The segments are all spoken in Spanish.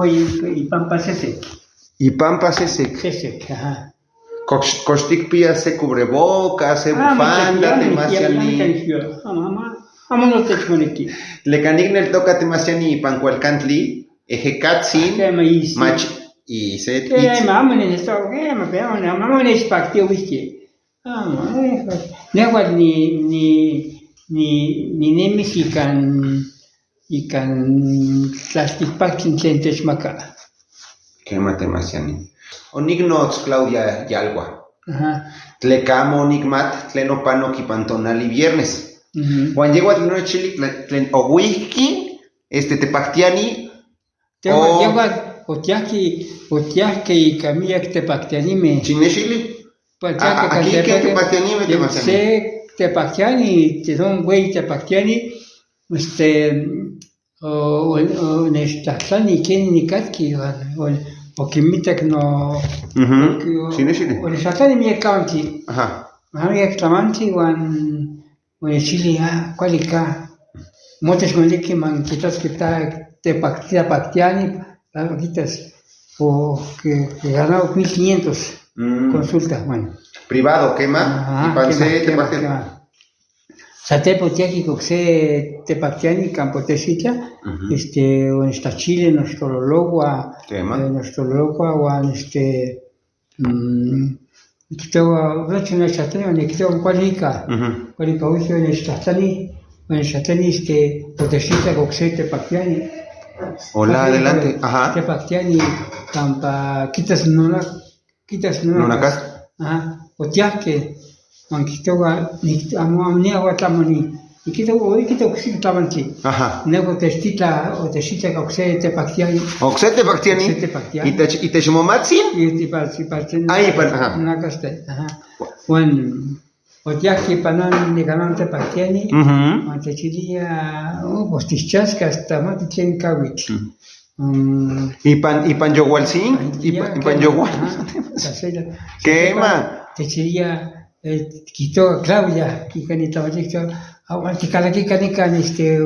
y pampas ese. Y pampas ese. Ajá. Kostik pia se cubrebocas, se bufanda, temasiani. Vámonos te chmoneki. Le canignel toca temasiani pancualcantli, ejecatsin, mach y set. Mamones esto, mamones pactio whisky. Neguat ni nemis y can plastic packing centers maca. Quema temasiani. Onignots Claudia Yalgua. Ajá. Tlecamo onigmat, tlenopano kipantonali viernes. Juan llegó a no chili, tlen o whisky, tepactiani. Llegó otiaki y camilla tepactiani me. Chine chili. Aquí que tepactiani me temasiani. Se tepactiani, te don güey tepactiani, o nestatlani quién ni catki o que mitek no. Chine chili. O nestatlani mi county. Ajá. Mi exclamanti Bueno, Chile, cualica, muchas moleki man quitas que te pactiani, quitas, o que ganó 1500 consultas, bueno. Privado, quema, y panse te pactiani. Satepo tiaki coxe te pactiani, campotesita, o esta Chile, nuestro logo, Kitau rachu na chatani ne kitau qualica uso ne chatani potesita coxete pactiani. Hola, adelante. Ajá. Te pactiani campa quitas nuna casa. Ajá. Otiaque man kitau ni amnia watamani. Y kitau xi tabanti. Ajá. Ne potestita coxete pactiani. Oxete pactiani. Y te chmomatsin? Y te ahí para una caste. Ajá. Bueno, otiaki panan ni ganante pactiani. Ante chilia, pues tischasca hasta mate chen kawit. Y pan yowalsin? Y pan yowal. Quema. Te chilia quitó Claudia, que canita vallito. Aunque cada que canica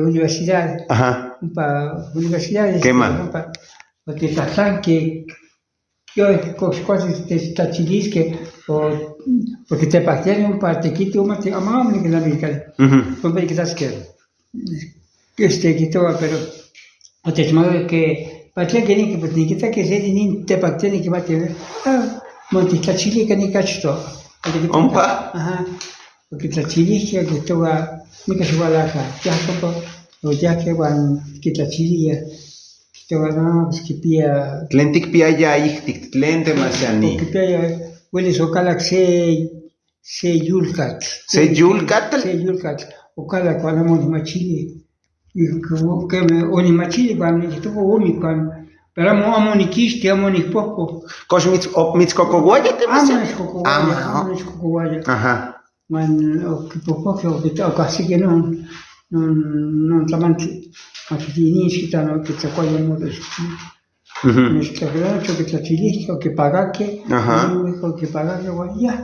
universidad. Ajá. Universidades. Quema. Porque tatán que cosas te tachilis que porque te pactian un parte quito más te amamos que la americana. Pues que das que quito pero o te llamo que pactian que ni que pues ni que se ni te pactian que va a tener monte tachili que ni cacho. Ompa. Ajá. Porque tachili que toda ni que se va a la ya o ya que van que tachili que van que pia Tlentik pia ya ich tlente masiani. que pia huele socala se yulcat. Se yulcat. O cala cuando moni machili. Y que me oni machili van que tuvo umi kan pero amoni kisti amoni poco. Cosmits mit cocoguaya te masiani. Amoni cocoguaya. Ajá. Man o que poco que casi que no tamanti ni skitano que se cuál no es nuestro que tachili que paga que que paga que ya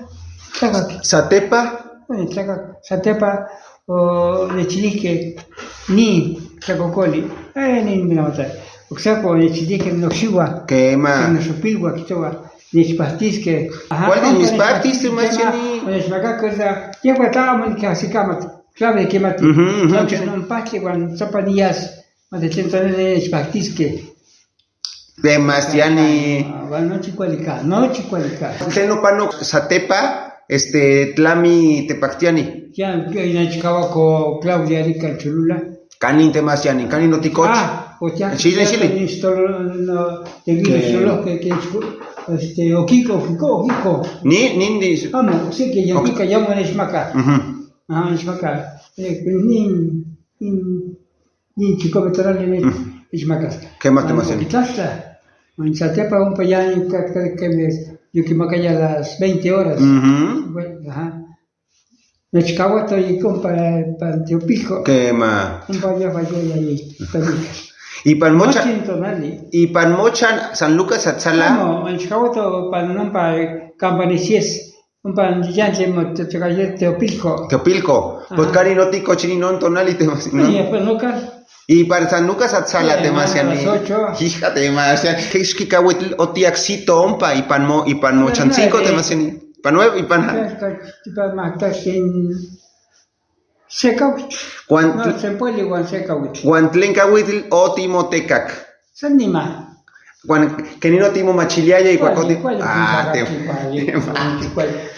Satepa o de chili que ni chacocoli ni me nota o sea con el chili que no siwa quema no supilwa que toba ni pastis que ¿cuál de mis pastis te masiani? Es vaca cosa ya guatamos que así camat clave que mati no paque cuando zapanillas más de 100 de pastis que demasiani no chicualica Tleno pano satepa tlami tepactiani ya en Chicago con Claudia Rica Cholula canin temasiani canin noticoch o ya Chile no te vi solo que o Kiko ni vamos sí que yo Kika llamo en Esmaca en Esmaca ni chico veterano en Esmaca qué más temasiani en Satepa un payán que me yo que me calla a las 20 horas ajá en Chicago estoy con para Teopico quema un payán ahí y pan mochan San Lucas Atzala no en Chicago to para Campanicies un pan gigante te Teopilco pues cari no tico chini non tonali temasiani y pues no car Y para San Lucas atzala Sí, demasiado. a las 8. Hija demasiado. Que es que cahuitl o tiaxito ompa y pan mochancinco demasiado. Pan 9 y pan. Para matar sin secauit. No, se puede igual secauit. Guantlen cahuitl o timotecac. Sanima. Que ni no timo machiliaya y cuacote. ¿Cuál? Ah, te.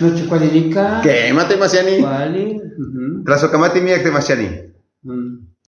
No te cualifica. ¿Qué? Mate demasiado. ¿Cuál? Tras o camate mía demasiado.